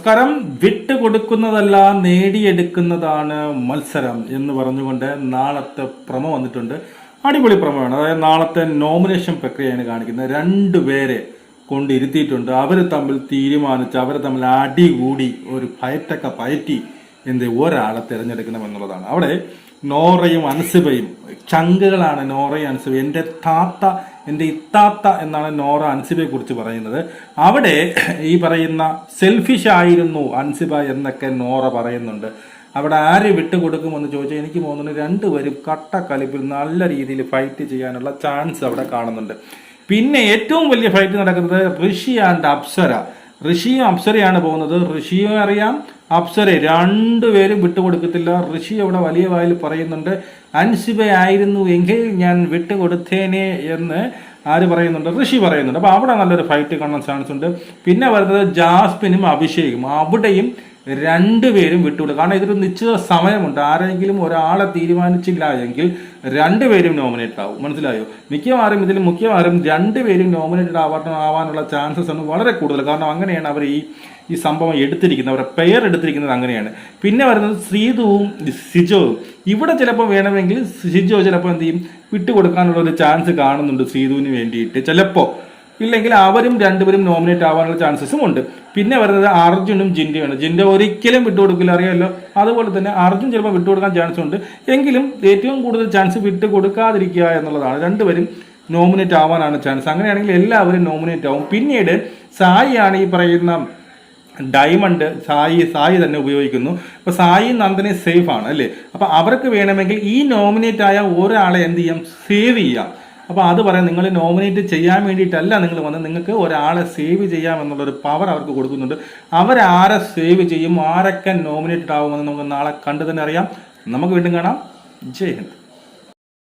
നമസ്കാരം. വിട്ടുകൊടുക്കുന്നതല്ല നേടിയെടുക്കുന്നതാണ് മത്സരം എന്ന് പറഞ്ഞുകൊണ്ട് നാളത്തെ പ്രമോ വന്നിട്ടുണ്ട്. അടിപൊളി പ്രമോയാണ്. അതായത് നാളത്തെ നോമിനേഷൻ പ്രക്രിയയാണ് കാണിക്കുന്നത്. രണ്ടുപേരെ കൊണ്ടിരുത്തിയിട്ടുണ്ട്. അവർ തമ്മിൽ തീരുമാനിച്ച് അവർ തമ്മിൽ അടികൂടി ഒരു ഫയറ്റൊക്കെ പയറ്റി ഒരാളെ തിരഞ്ഞെടുക്കണം എന്നുള്ളതാണ്. അവിടെ നോറയും അൻസിബയും ചങ്കുകളാണ്. നോറയും അൻസിബയും എൻ്റെ താത്ത, എൻ്റെ ഇത്താത്ത എന്നാണ് നോറ അൻസിബയെ കുറിച്ച് പറയുന്നത്. അവിടെ ഈ പറയുന്ന സെൽഫിഷ് ആയിരുന്നു അൻസിബ എന്നൊക്കെ നോറ പറയുന്നുണ്ട്. അവിടെ ആര് വിട്ടുകൊടുക്കുമെന്ന് ചോദിച്ചാൽ എനിക്ക് തോന്നുന്നു രണ്ടുപേരും കട്ടക്കലിപ്പിൽ നല്ല രീതിയിൽ ഫൈറ്റ് ചെയ്യാനുള്ള ചാൻസ് അവിടെ കാണുന്നുണ്ട്. പിന്നെ ഏറ്റവും വലിയ ഫൈറ്റ് നടക്കുന്നത് ഋഷി ആൻഡ് അപ്സര. ഋഷിയും അപ്സരയാണ് പോകുന്നത്. ഋഷിയും അറിയാം, അപ്സര രണ്ടുപേരും വിട്ടുകൊടുക്കത്തില്ല. ഋഷി അവിടെ വലിയ വായിൽ പറയുന്നുണ്ട്, അൻസിബ ആയിരുന്നു എങ്കിൽ ഞാൻ വിട്ടുകൊടുത്തേനെ എന്ന് ആര് പറയുന്നുണ്ട്? ഋഷി പറയുന്നുണ്ട്. അപ്പൊ അവിടെ നല്ലൊരു ഫൈറ്റ് കാണാൻ ചാൻസ് ഉണ്ട്. പിന്നെ വരുന്നത് ജാസ്മിനും അഭിഷേകും. അവിടെയും രണ്ടുപേരും വിട്ടുകൊടുക്കും. കാരണം ഇതൊരു നിശ്ചിത സമയമുണ്ട്. ആരെങ്കിലും ഒരാളെ തീരുമാനിച്ചില്ല എങ്കിൽ രണ്ടുപേരും നോമിനേറ്റ് ആവും. മനസ്സിലായോ? മിക്കവാറും രണ്ടുപേരും നോമിനേറ്റഡ് ആവാനുള്ള ചാൻസസ് ആണ് വളരെ കൂടുതൽ. കാരണം അങ്ങനെയാണ് അവർ ഈ സംഭവം എടുത്തിരിക്കുന്നത്. അവരുടെ പെയർ എടുത്തിരിക്കുന്നത് അങ്ങനെയാണ്. പിന്നെ വരുന്നത് ശ്രീതുവും സിജോവും. ഇവിടെ ചിലപ്പോൾ വേണമെങ്കിൽ സിജോ ചിലപ്പോൾ എന്ത് ചെയ്യും, വിട്ടുകൊടുക്കാനുള്ള ഒരു ചാൻസ് കാണുന്നുണ്ട് ശ്രീതുവിന് വേണ്ടിയിട്ട്. ചിലപ്പോൾ ഇല്ലെങ്കിൽ അവരും രണ്ടുപേരും നോമിനേറ്റ് ആവാനുള്ള ചാൻസസും ഉണ്ട്. പിന്നെ വരുന്നത് അർജുനും ജിൻഡയാണ്. ജിൻഡ ഒരിക്കലും വിട്ടുകൊടുക്കില്ല, അറിയാമല്ലോ. അതുപോലെ തന്നെ അർജുൻ ചിലപ്പോൾ വിട്ടുകൊടുക്കാൻ ചാൻസ് ഉണ്ട്. എങ്കിലും ഏറ്റവും കൂടുതൽ ചാൻസ് വിട്ടുകൊടുക്കാതിരിക്കുക എന്നുള്ളതാണ്. രണ്ടുപേരും നോമിനേറ്റ് ആവാനാണ് ചാൻസ്. അങ്ങനെയാണെങ്കിൽ എല്ലാവരും നോമിനേറ്റ് ആവും. പിന്നീട് സായിയാണ് ഈ പറയുന്ന ഡയമണ്ട്. സായി തന്നെ ഉപയോഗിക്കുന്നു. അപ്പൊ സായി നന്ദനെ സേഫ് ആണ് അല്ലേ. അപ്പൊ അവർക്ക് വേണമെങ്കിൽ ഈ നോമിനേറ്റ് ആയ ഒരാളെ എന്ത് ചെയ്യാം, സേവ് ചെയ്യാം. അപ്പോൾ അത് പറയാം, നിങ്ങൾ നോമിനേറ്റ് ചെയ്യാൻ വേണ്ടിയിട്ടല്ല നിങ്ങൾ വന്നത്, നിങ്ങൾക്ക് ഒരാളെ സേവ് ചെയ്യാം എന്നുള്ളൊരു പവർ അവർക്ക് കൊടുക്കുന്നുണ്ട്. അവരാരെ സേവ് ചെയ്യും, ആരൊക്കെ നോമിനേറ്റഡ് ആവുമെന്ന് നമുക്ക് നാളെ കണ്ടു തന്നെ അറിയാം. നമുക്ക് വീണ്ടും കാണാം. ജയ് ഹിന്ദ്.